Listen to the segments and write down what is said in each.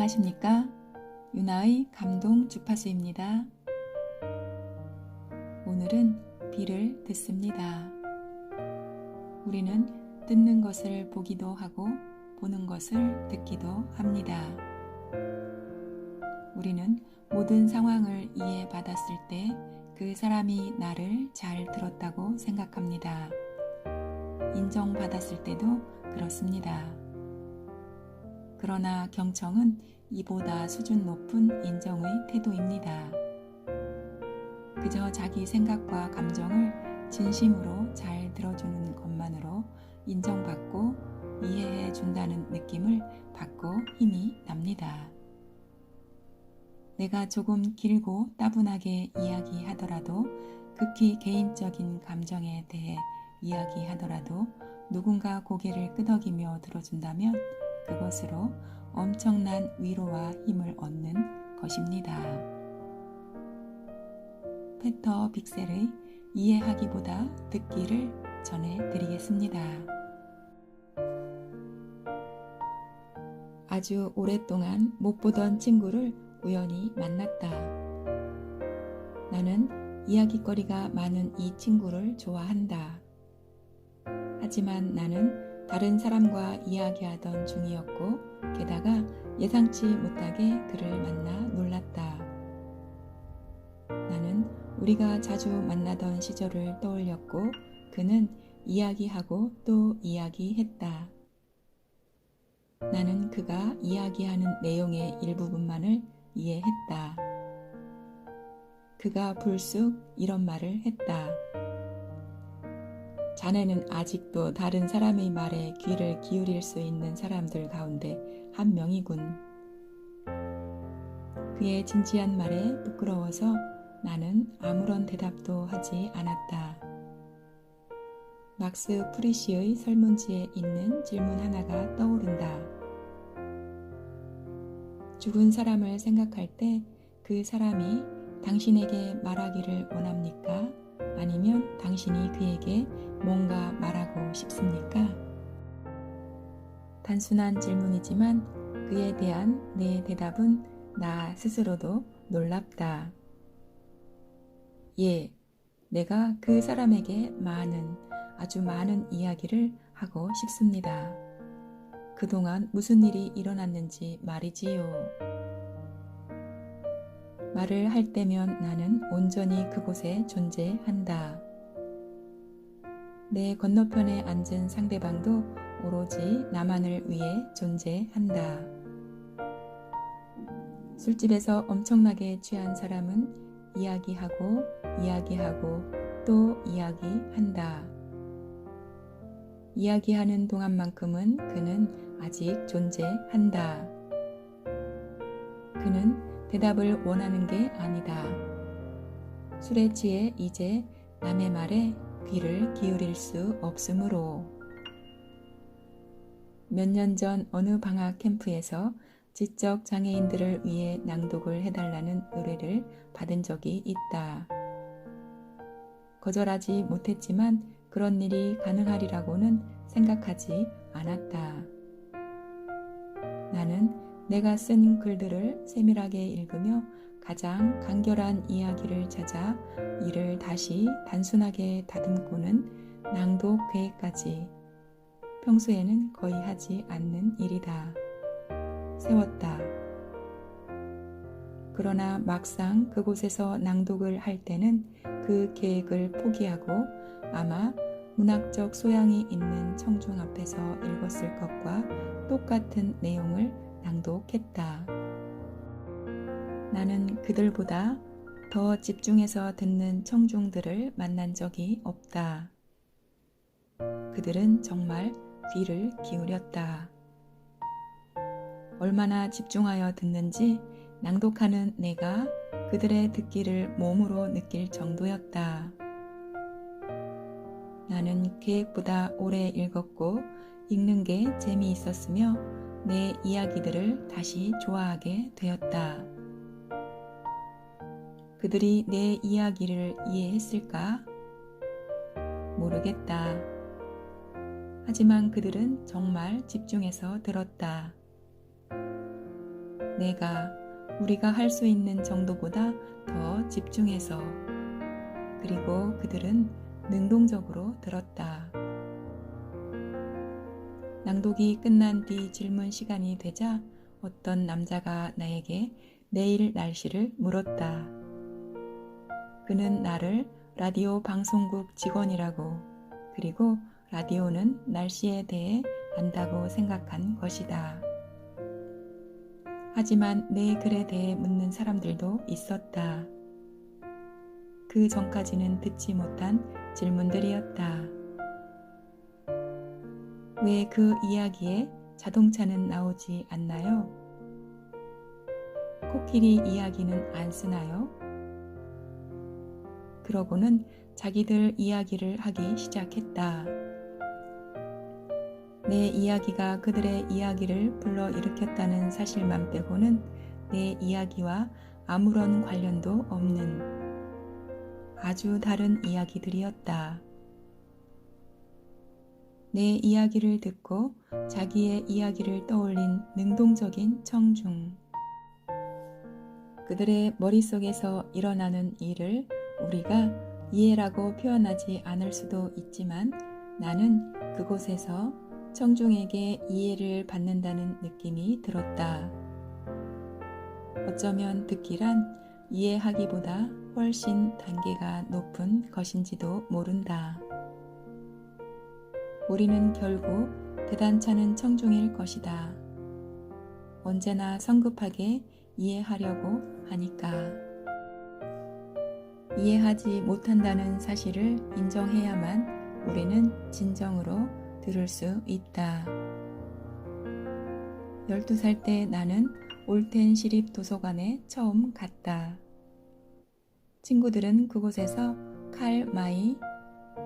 안녕하십니까? 유나의 감동 주파수입니다. 오늘은 비를 듣습니다. 우리는 듣는 것을 보기도 하고 보는 것을 듣기도 합니다. 우리는 모든 상황을 이해받았을 때 그 사람이 나를 잘 들었다고 생각합니다. 인정받았을 때도 그렇습니다. 그러나 경청은 이보다 수준 높은 인정의 태도입니다. 그저 자기 생각과 감정을 진심으로 잘 들어주는 것만으로 인정받고 이해해 준다는 느낌을 받고 힘이 납니다. 내가 조금 길고 따분하게 이야기하더라도, 극히 개인적인 감정에 대해 이야기하더라도 누군가 고개를 끄덕이며 들어준다면 그것으로 엄청난 위로와 힘을 얻는 것입니다. 페터 빅셀의 이해하기보다 듣기를 전해드리겠습니다. 아주 오랫동안 못 보던 친구를 우연히 만났다. 나는 이야깃거리가 많은 이 친구를 좋아한다. 하지만 나는 다른 사람과 이야기하던 중이었고, 게다가 예상치 못하게 그를 만나 놀랐다. 나는 우리가 자주 만나던 시절을 떠올렸고, 그는 이야기하고 또 이야기했다. 나는 그가 이야기하는 내용의 일부분만을 이해했다. 그가 불쑥 이런 말을 했다. 자네는 아직도 다른 사람의 말에 귀를 기울일 수 있는 사람들 가운데 한 명이군. 그의 진지한 말에 부끄러워서 나는 아무런 대답도 하지 않았다. 막스 프리시의 설문지에 있는 질문 하나가 떠오른다. 죽은 사람을 생각할 때 그 사람이 당신에게 말하기를 원합니까? 아니면 당신이 그에게 뭔가 말하고 싶습니까? 단순한 질문이지만 그에 대한 내 대답은 나 스스로도 놀랍다. 예, 내가 그 사람에게 아주 많은 이야기를 하고 싶습니다. 그동안 무슨 일이 일어났는지 말이지요. 말을 할 때면 나는 온전히 그곳에 존재한다. 내 건너편에 앉은 상대방도 오로지 나만을 위해 존재한다. 술집에서 엄청나게 취한 사람은 이야기하고 또 이야기한다. 이야기하는 동안만큼은 그는 아직 존재한다. 그는 대답을 원하는 게 아니다. 술에 취해 이제 남의 말에 귀를 기울일 수 없으므로. 몇 년 전 어느 방학 캠프에서 지적 장애인들을 위해 낭독을 해달라는 의뢰를 받은 적이 있다. 거절하지 못했지만 그런 일이 가능하리라고는 생각하지 않았다. 나는 내가 쓴 글들을 세밀하게 읽으며 가장 간결한 이야기를 찾아 이를 다시 단순하게 다듬고는 낭독 계획까지 평소에는 거의 하지 않는 일이다. 세웠다. 그러나 막상 그곳에서 낭독을 할 때는 그 계획을 포기하고 아마 문학적 소양이 있는 청중 앞에서 읽었을 것과 똑같은 내용을 낭독했다. 나는 그들보다 더 집중해서 듣는 청중들을 만난 적이 없다. 그들은 정말 귀를 기울였다. 얼마나 집중하여 듣는지 낭독하는 내가 그들의 듣기를 몸으로 느낄 정도였다. 나는 계획보다 오래 읽었고 읽는 게 재미있었으며 내 이야기들을 다시 좋아하게 되었다. 그들이 내 이야기를 이해했을까? 모르겠다. 하지만 그들은 정말 집중해서 들었다. 우리가 할 수 있는 정도보다 더 집중해서, 그리고 그들은 능동적으로 들었다. 낭독이 끝난 뒤 질문 시간이 되자 어떤 남자가 나에게 내일 날씨를 물었다. 그는 나를 라디오 방송국 직원이라고, 그리고 라디오는 날씨에 대해 안다고 생각한 것이다. 하지만 내 글에 대해 묻는 사람들도 있었다. 그 전까지는 듣지 못한 질문들이었다. 왜 그 이야기에 자동차는 나오지 않나요? 코끼리 이야기는 안 쓰나요? 그러고는 자기들 이야기를 하기 시작했다. 내 이야기가 그들의 이야기를 불러일으켰다는 사실만 빼고는 내 이야기와 아무런 관련도 없는 아주 다른 이야기들이었다. 내 이야기를 듣고 자기의 이야기를 떠올린 능동적인 청중. 그들의 머릿속에서 일어나는 일을 우리가 이해라고 표현하지 않을 수도 있지만 나는 그곳에서 청중에게 이해를 받는다는 느낌이 들었다. 어쩌면 듣기란 이해하기보다 훨씬 단계가 높은 것인지도 모른다. 우리는 결국 대단찮은 청중일 것이다. 언제나 성급하게 이해하려고 하니까. 이해하지 못한다는 사실을 인정해야만 우리는 진정으로 들을 수 있다. 12살 때 나는 올텐 시립 도서관에 처음 갔다. 친구들은 그곳에서 칼 마이,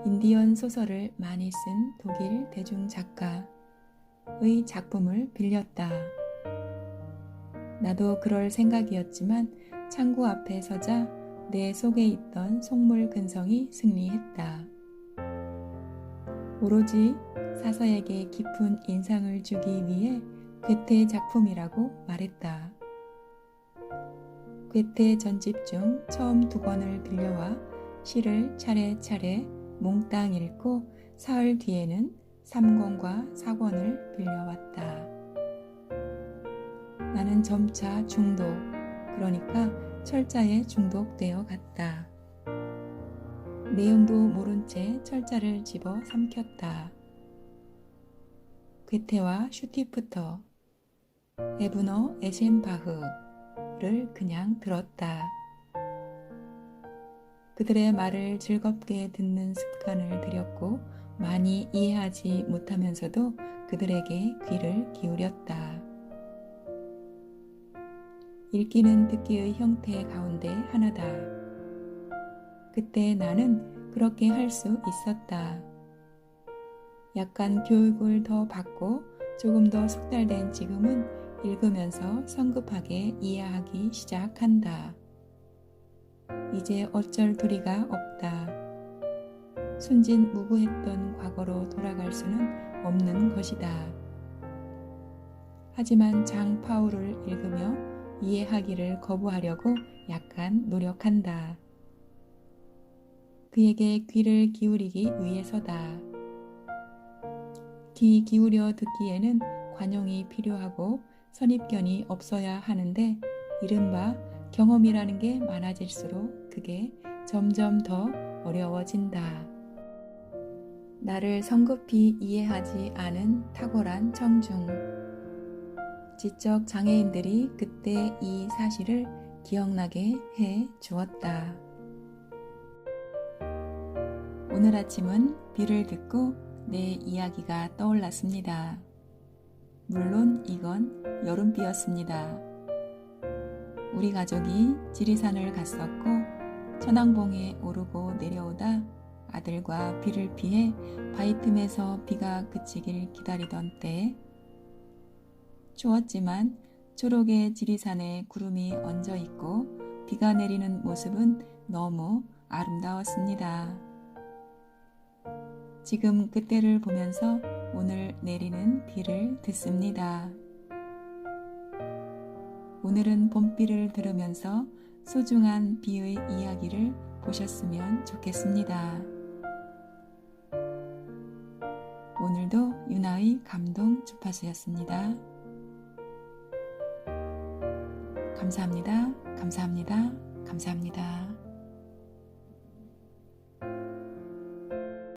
인디언 소설을 많이 쓴 독일 대중 작가의 작품을 빌렸다. 나도 그럴 생각이었지만 창구 앞에 서자 내 속에 있던 속물 근성이 승리했다. 오로지 사서에게 깊은 인상을 주기 위해 괴테 작품이라고 말했다. 괴테 전집 중 처음 2권을 빌려와 시를 차례차례 몽땅 읽고 사흘 뒤에는 3권과 4권을 빌려왔다. 나는 점차 중독, 그러니까 철자에 중독되어 갔다. 내용도 모른 채 철자를 집어 삼켰다. 괴테와 슈티프터, 에브너 에셴바흐를 그냥 들었다. 그들의 말을 즐겁게 듣는 습관을 들였고 많이 이해하지 못하면서도 그들에게 귀를 기울였다. 읽기는 듣기의 형태 가운데 하나다. 그때 나는 그렇게 할 수 있었다. 약간 교육을 더 받고 조금 더 숙달된 지금은 읽으면서 성급하게 이해하기 시작한다. 이제 어쩔 도리가 없다. 순진무구했던 과거로 돌아갈 수는 없는 것이다. 하지만 장 파울을 읽으며 이해하기를 거부하려고 약간 노력한다. 그에게 귀를 기울이기 위해서다. 귀 기울여 듣기에는 관용이 필요하고 선입견이 없어야 하는데 이른바 경험이라는 게 많아질수록 그게 점점 더 어려워진다. 나를 성급히 이해하지 않은 탁월한 청중. 지적 장애인들이 그때 이 사실을 기억나게 해 주었다. 오늘 아침은 비를 듣고 내 이야기가 떠올랐습니다. 물론 이건 여름비였습니다. 우리 가족이 지리산을 갔었고 천왕봉에 오르고 내려오다 아들과 비를 피해 바위 틈에서 비가 그치길 기다리던 때 추웠지만 초록의 지리산에 구름이 얹어 있고 비가 내리는 모습은 너무 아름다웠습니다. 지금 그때를 보면서 오늘 내리는 비를 듣습니다. 오늘은 봄비를 들으면서 소중한 비의 이야기를 보셨으면 좋겠습니다. 오늘도 유나의 감동 주파수였습니다. 감사합니다. 감사합니다. 감사합니다.